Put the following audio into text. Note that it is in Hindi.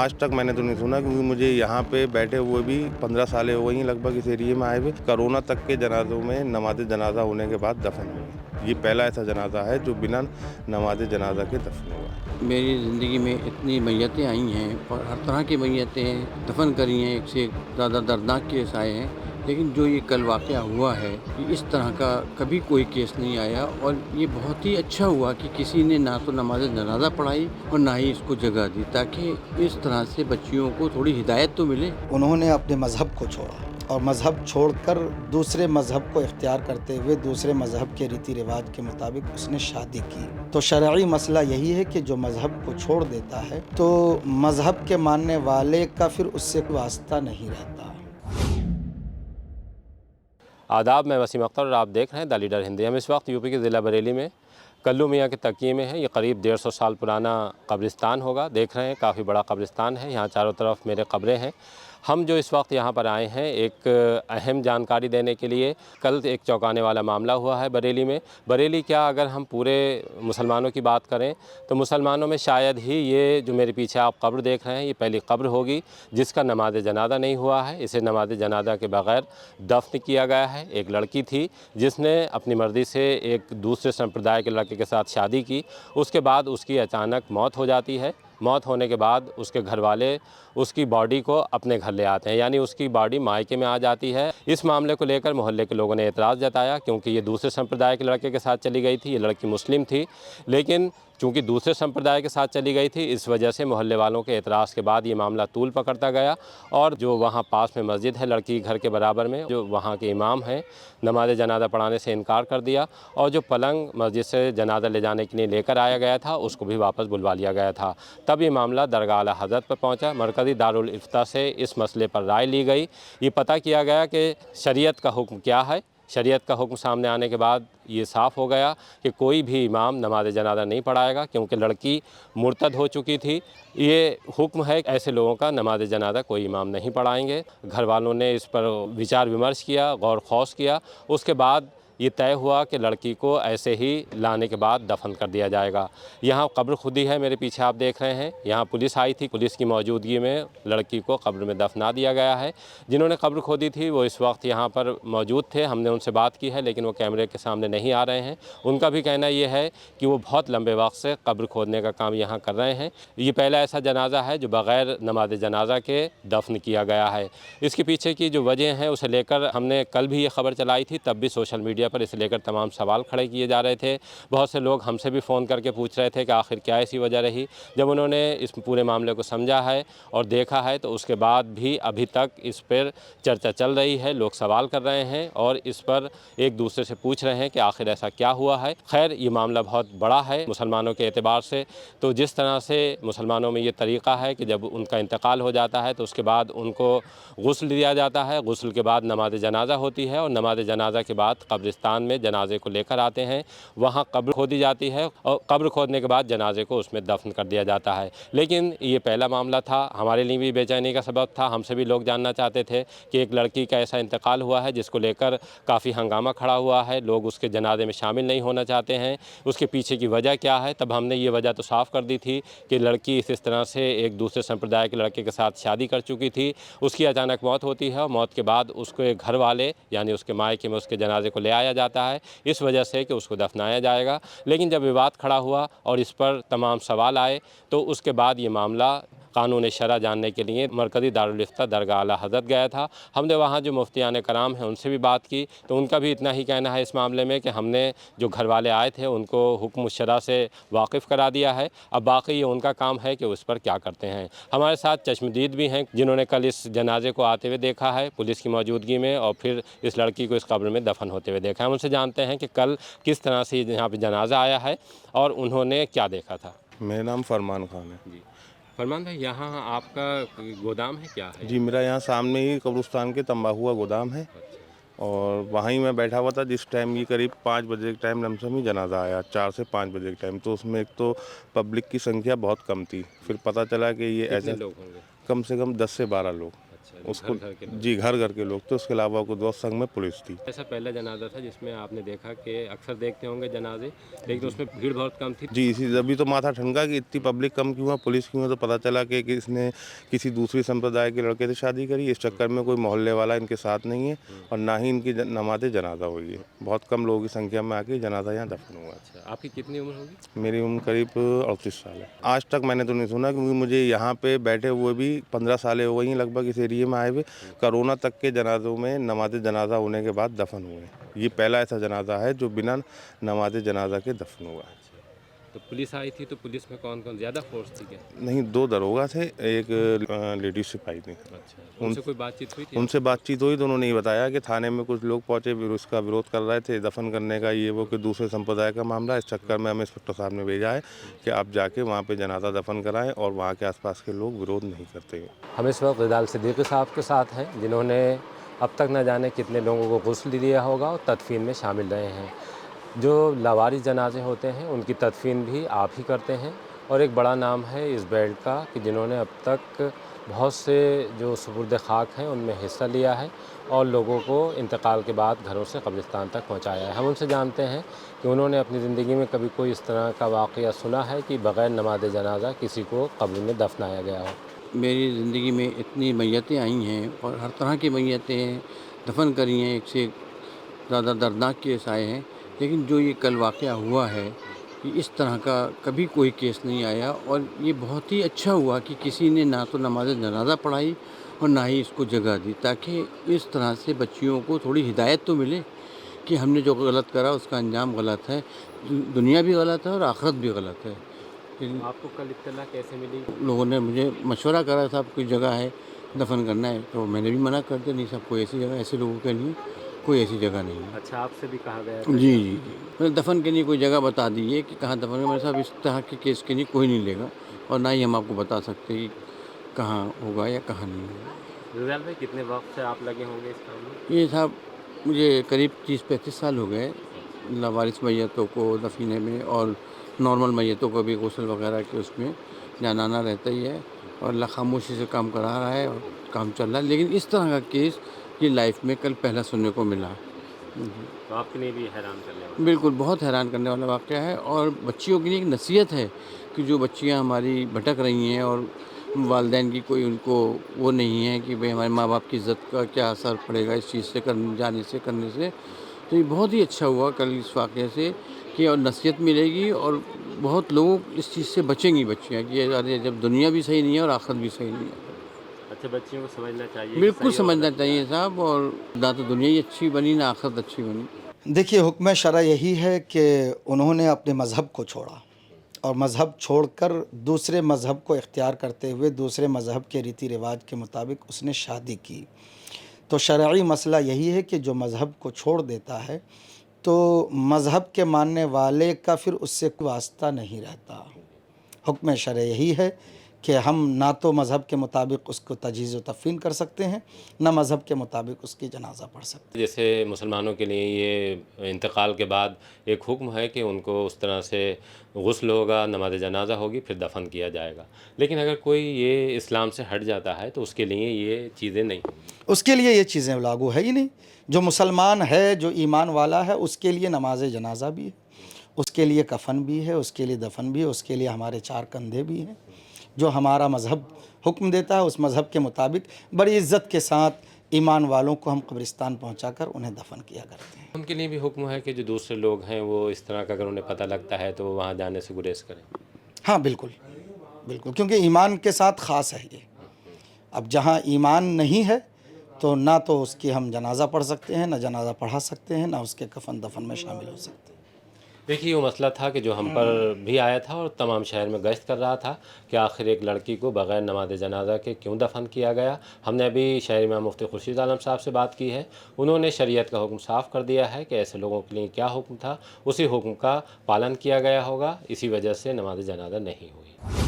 आज तक मैंने तो नहीं सुना, क्योंकि मुझे यहाँ पे बैठे हुए भी 15 सालें हो गई लगभग इस एरिए में आए हुए। कोरोना तक के जनाजों में नमाज जनाजा होने के बाद दफन हुए। ये पहला ऐसा जनाजा है जो बिना नमाज जनाजा के दफन हुआ। मेरी ज़िंदगी में इतनी मैयतें आई हैं और हर तरह की मैयतें दफन करी हैं, एक से एक ज़्यादा दर्दनाक केस आए हैं, लेकिन जो ये कल वाक़या हुआ है, ये इस तरह का कभी कोई केस नहीं आया और ये बहुत ही अच्छा हुआ कि किसी ने ना तो नमाज जनाजा पढ़ाई और ना ही इसको जगह दी, ताकि इस तरह से बच्चियों को थोड़ी हिदायत तो मिले। उन्होंने अपने मज़हब को छोड़ा और मज़हब छोड़कर दूसरे मज़हब को इख्तियार करते हुए दूसरे मज़हब के रीति रिवाज के मुताबिक उसने शादी की। तो शरई मसला यही है कि जो मज़हब को छोड़ देता है तो मज़हब के मानने वाले का फिर उससे कोई वास्ता नहीं रहता। आदाब, मैं वसीम अख्तर और आप देख रहे हैं द लीडर हिंदी। हम इस वक्त यूपी के ज़िला बरेली में कल्लू मियाँ के तकिए में है। ये करीब 150 साल पुराना कब्रिस्तान होगा। देख रहे हैं काफ़ी बड़ा कब्रिस्तान है। यहाँ चारों तरफ मेरे कब्रें हैं। हम जो इस वक्त यहाँ पर आए हैं एक अहम जानकारी देने के लिए। कल एक चौंकाने वाला मामला हुआ है बरेली में। बरेली क्या, अगर हम पूरे मुसलमानों की बात करें तो मुसलमानों में शायद ही ये जो मेरे पीछे आप कब्र देख रहे हैं ये पहली कब्र होगी जिसका नमाज जनाजा नहीं हुआ है। इसे नमाज जनाजा के बग़ैर दफन किया गया है। एक लड़की थी जिसने अपनी मर्ज़ी से एक दूसरे संप्रदाय के लड़के के साथ शादी की। उसके बाद उसकी अचानक मौत हो जाती है। मौत होने के बाद उसके घर वाले उसकी बॉडी को अपने घर ले आते हैं, यानी उसकी बॉडी मायके में आ जाती है। इस मामले को लेकर मोहल्ले के लोगों ने एतराज़ जताया, क्योंकि ये दूसरे संप्रदाय के लड़के के साथ चली गई थी। ये लड़की मुस्लिम थी, लेकिन चूँकि दूसरे संप्रदाय के साथ चली गई थी, इस वजह से मोहल्ले वालों के एतराज़ के बाद ये मामला तूल पकड़ता गया। और जो वहाँ पास में मस्जिद है लड़की घर के बराबर में, जो वहाँ के इमाम हैं, नमाज जनाजा पढ़ाने से इनकार कर दिया और जो पलंग मस्जिद से जनाजा ले जाने के लिए लेकर आया गया था उसको भी वापस बुलवा लिया गया था। तब ये मामला दरगाह आला हज़रत पर पहुँचा। मरकज़ी दारुल इफ्ता से इस मसले पर राय ली गई। ये पता किया गया कि शरीयत का हुक्म क्या है। शरीयत का हुक्म सामने आने के बाद ये साफ़ हो गया कि कोई भी इमाम नमाज जनाजा नहीं पढ़ाएगा, क्योंकि लड़की मुर्तद हो चुकी थी। ये हुक्म है, ऐसे लोगों का नमाज जनाजा कोई इमाम नहीं पढ़ाएंगे। घर वालों ने इस पर विचार विमर्श किया, गौर खौस किया। उसके बाद ये तय हुआ कि लड़की को ऐसे ही लाने के बाद दफन कर दिया जाएगा। यहाँ कब्र खुदी है, मेरे पीछे आप देख रहे हैं। यहाँ पुलिस आई थी, पुलिस की मौजूदगी में लड़की को कब्र में दफना दिया गया है। जिन्होंने कब्र खोदी थी वो इस वक्त यहाँ पर मौजूद थे। हमने उनसे बात की है, लेकिन वो कैमरे के सामने नहीं आ रहे हैं। उनका भी कहना ये है कि वो बहुत लंबे वक्त से कब्र खोदने का काम यहाँ कर रहे हैं। ये पहला ऐसा जनाजा है जो बग़ैर नमाज जनाजा के दफन किया गया है। इसके पीछे की जो वजह है उसे लेकर हमने कल भी ये खबर चलाई थी, तब भी सोशल मीडिया पर इसे लेकर तमाम सवाल खड़े किए जा रहे थे। बहुत से लोग हमसे भी फ़ोन करके पूछ रहे थे कि आखिर क्या ऐसी वजह रही। जब उन्होंने इस पूरे मामले को समझा है और देखा है तो उसके बाद भी अभी तक इस पर चर्चा चल रही है। लोग सवाल कर रहे हैं और इस पर एक दूसरे से पूछ रहे हैं कि आखिर ऐसा क्या हुआ है। खैर, ये मामला बहुत बड़ा है मुसलमानों के एतबार से। तो जिस तरह से मुसलमानों में ये तरीक़ा है कि जब उनका इंतकाल हो जाता है तो उसके बाद उनको गुस्ल दिया जाता है। गुस्ल के बाद नमाज जनाजा होती है और नमाज जनाजा के बाद कब्रिस्तान में जनाजे को लेकर आते हैं। वहाँ कब्र खोदी जाती है और कब्र खोदने के बाद जनाजे को उसमें दफन कर दिया जाता है। लेकिन ये पहला मामला था, हमारे लिए भी बेचैनी का सबब था। हमसे भी लोग जानना चाहते थे कि एक लड़की का ऐसा इंतकाल हुआ है जिसको लेकर काफ़ी हंगामा खड़ा हुआ है। लोग उसके जनाजे में शामिल नहीं होना चाहते हैं। उसके पीछे की वजह क्या है? तब हमने ये वजह तो साफ़ कर दी थी कि लड़की इस तरह से एक दूसरे संप्रदाय के लड़के के साथ शादी कर चुकी थी। उसकी अचानक मौत होती है और मौत के बाद उसके घर वाले यानी उसके मायके में उसके जनाजे को ले आया जाता है, इस वजह से कि उसको दफनाया जाएगा। लेकिन जब विवाद खड़ा हुआ और इस पर तमाम सवाल आए तो उसके बाद ये मामला कानून शरा जानने के लिए मरकज़ी दारुल इफ्ता दरगाह आला हज़रत गया था। हमने वहाँ जो मुफ्तियान कराम हैं उनसे भी बात की तो उनका भी इतना ही कहना है इस मामले में कि हमने जो घर वाले आए थे उनको हुक्म शरा से वाकिफ़ करा दिया है। अब बाकी ये उनका काम है कि उस पर क्या करते हैं। हमारे साथ चश्मदीद भी हैं जिन्होंने कल इस जनाजे को आते हुए देखा है पुलिस की मौजूदगी में और फिर इस लड़की को इस कब्र में दफन होते हुए देखा है। उनसे जानते हैं कि कल किस तरह से यहाँ पर जनाजा आया है और उन्होंने क्या देखा था। मेरा नाम फरमान खान है जी, फरमान भाई, यहाँ आपका गोदाम है, क्या है? जी। मेरा यहाँ सामने ही कब्रिस्तान के तंबाकू का गोदाम है और वहाँ ही मैं बैठा हुआ था जिस टाइम ये करीब 5 बजे के टाइम लमसम ही जनाजा आया, 4 से 5 बजे के टाइम। तो उसमें एक तो पब्लिक की संख्या बहुत कम थी। फिर पता चला कि ये कितने ऐसा लोग होंगे? कम से कम 10 से 12 लोग। अच्छा, उसको घर के लोग। जी घर के लोग थे, उसके अलावा को दोस्त संग में पुलिस थी। ऐसा पहला जनाजा था जिसमें आपने देखा कि अक्सर देखते होंगे जनाजे, लेकिन उसमें भीड़ बहुत कम थी। जी इसी अभी तो माथा ठनका कि इतनी पब्लिक कम क्यों है, पुलिस क्यों है, तो पता चला कि इसने किसी दूसरी संप्रदाय के लड़के से शादी करी। इस चक्कर में कोई मोहल्ले वाला इनके साथ नहीं है और ना ही इनकी नमाज़ जनाजा हुई है। बहुत कम लोगों की संख्या में आके जनाजा यहाँ दफन हुआ है। अच्छा, आपकी कितनी उम्र होगी? मेरी उम्र करीब 38 साल है। आज तक मैंने तो नहीं सुना, क्योंकि मुझे यहाँ पे बैठे हुए भी 15 साल हो गई हैं लगभग इस एरिए में आए हुए। कोरोना तक के जनाजों में नमाज जनाजा होने के बाद दफन हुए हैं। ये पहला ऐसा जनाजा है जो बिना नमाज जनाजा के दफन हुआ है। तो पुलिस आई थी, तो पुलिस में कौन कौन ज़्यादा फोर्स थी क्या? नहीं, 2 दरोगा थे, एक लेडीज सिपाही थी। अच्छा, उनसे कोई बातचीत हुई थी? उनसे बातचीत हुई तो उन्होंने ये बताया कि थाने में कुछ लोग पहुंचे, फिर उसका विरोध कर रहे थे दफन करने का, ये वो कि दूसरे संप्रदाय का मामला। इस चक्कर में हमें इंस्पेक्टर साहब ने भेजा है कि आप जाके वहाँ पे जनाजा दफन कराएं और वहाँ के आसपास के लोग विरोध नहीं करते हैं। हम इस वक्त रिदाल सिद्दीकी साहब के साथ हैं, जिन्होंने अब तक न जाने कितने लोगों को गुस्ल दिया होगा और तदफीन में शामिल रहे हैं। जो लावारिस जनाजे होते हैं उनकी तदफीन भी आप ही करते हैं, और एक बड़ा नाम है इस बेल्ट का कि जिन्होंने अब तक बहुत से जो सुपुर्द खाक हैं उनमें हिस्सा लिया है और लोगों को इंतकाल के बाद घरों से कब्रिस्तान तक पहुंचाया है। हम उनसे जानते हैं कि उन्होंने अपनी ज़िंदगी में कभी कोई इस तरह का वाक़या सुना है कि बग़ैर नमाज जनाजा किसी को कब्र में दफनाया गया हो। मेरी ज़िंदगी में इतनी मैयतें आई हैं और हर तरह की मैयतें दफन करी हैं, एक से एक ज़्यादा दर्दनाक केस आए हैं, लेकिन जो ये कल वाक़या हुआ है कि इस तरह का कभी कोई केस नहीं आया। और ये बहुत ही अच्छा हुआ कि किसी ने ना तो नमाज जनाजा पढ़ाई और ना ही इसको जगह दी, ताकि इस तरह से बच्चियों को थोड़ी हिदायत तो मिले कि हमने जो गलत करा उसका अंजाम गलत है, दुनिया भी गलत है और आखिरत भी गलत है। आपको कल इत्तला कैसे मिली? लोगों ने मुझे मशवरा करा, साहब कोई जगह है दफन करना है, तो मैंने भी मना कर दिया, नहीं साहब कोई ऐसी जगह, ऐसे लोगों के लिए कोई ऐसी जगह नहीं है। अच्छा, आपसे भी कहा गया? जी जी जी, मैंने दफन के लिए कोई जगह बता दी है कि कहाँ दफन है। मेरे साहब इस तरह के केस के लिए कोई नहीं लेगा और ना ही हम आपको बता सकते कि कहाँ होगा या कहाँ नहीं होगा। रिजाल भाई, कितने वक्त से आप लगे होंगे इस काम में? ये साहब मुझे करीब 30-35 साल हो गए लावारिस मैयतों को दफीने में, और नॉर्मल मैयतों को भी गुस्ल वगैरह के उसमें जाना आना रहता ही है, और अल्लाह खामोशी से काम करा रहा है और काम चल रहा है। लेकिन इस तरह का केस ये लाइफ में कल पहला सुनने को मिला। तो आपके लिए भी हैरान करने वाला? बिल्कुल, बहुत हैरान करने वाला वाक़या है, और बच्चियों के लिए एक नसीहत है कि जो बच्चियां हमारी भटक रही हैं और वालिदैन की कोई उनको वो नहीं है कि भाई हमारे माँ बाप की इज़्ज़त का क्या असर पड़ेगा इस चीज़ से करने से। तो ये बहुत ही अच्छा हुआ कल इस वाक़े से कि और नसीहत मिलेगी और बहुत लोग इस चीज़ से बचेंगी बच्चियाँ कि अरे जब दुनिया भी सही नहीं है और आखिरत भी सही नहीं है। अच्छा, बच्चियों को समझना चाहिए? बिल्कुल समझना चाहिए साहब, और ना तो दुनिया ही अच्छी बनी ना आखिरत अच्छी बनी। देखिए, हुक्म शरअ यही है कि उन्होंने अपने मज़हब को छोड़ा और मज़हब छोड़कर दूसरे मज़हब को इख्तियार करते हुए दूसरे मज़हब के रीति रिवाज के मुताबिक उसने शादी की। तो शरई मसला यही है कि जो मज़हब को छोड़ देता है तो मज़हब के मानने वाले का फिर उससे कोई वास्ता नहीं रहता। हुक्म शरअ यही है कि हम ना तो मज़हब के मुताबिक उसको तजहीज़ व तफ़ीन कर सकते हैं, ना मज़हब के मुताबिक उसकी जनाजा पढ़ सकते हैं। जैसे मुसलमानों के लिए ये इंतकाल के बाद एक हुक्म है कि उनको उस तरह से गुस्ल होगा, नमाज जनाजा होगी, फिर दफन किया जाएगा। लेकिन अगर कोई ये इस्लाम से हट जाता है तो उसके लिए ये चीज़ें नहीं, उसके लिए ये चीज़ें लागू है ही नहीं। जो मुसलमान है, जो ईमान वाला है, उसके लिए नमाज जनाजा भी है, उसके लिए कफन भी है, उसके लिए दफन भी है, उसके लिए हमारे 4 कंधे भी हैं। जो हमारा मज़हब हुक्म देता है उस मज़हब के मुताबिक बड़ी इज़्ज़त के साथ ईमान वालों को हम कब्रिस्तान पहुंचाकर उन्हें दफन किया करते हैं। उनके लिए भी हुक्म है कि जो दूसरे लोग हैं वो इस तरह का अगर उन्हें पता लगता है तो वहाँ जाने से गुरेज करें? हाँ बिल्कुल बिल्कुल, क्योंकि ईमान के साथ ख़ास है ये। अब जहाँ ईमान नहीं है तो ना तो उसकी हम जनाजा पढ़ सकते हैं, ना जनाजा पढ़ा सकते हैं, ना उसके कफन दफन में शामिल हो सकते हैं। देखिए, वो मसला था कि जो हम पर भी आया था और तमाम शहर में गश्त कर रहा था कि आखिर एक लड़की को बग़ैर नमाज जनाजा के क्यों दफन किया गया। हमने अभी शहरी इमाम मुफ्ती खुर्शीद आलम साहब से बात की है। उन्होंने शरीयत का हुक्म साफ़ कर दिया है कि ऐसे लोगों के लिए क्या हुक्म था, उसी हुक्म का पालन किया गया होगा। इसी वजह से नमाज जनाजा नहीं हुई।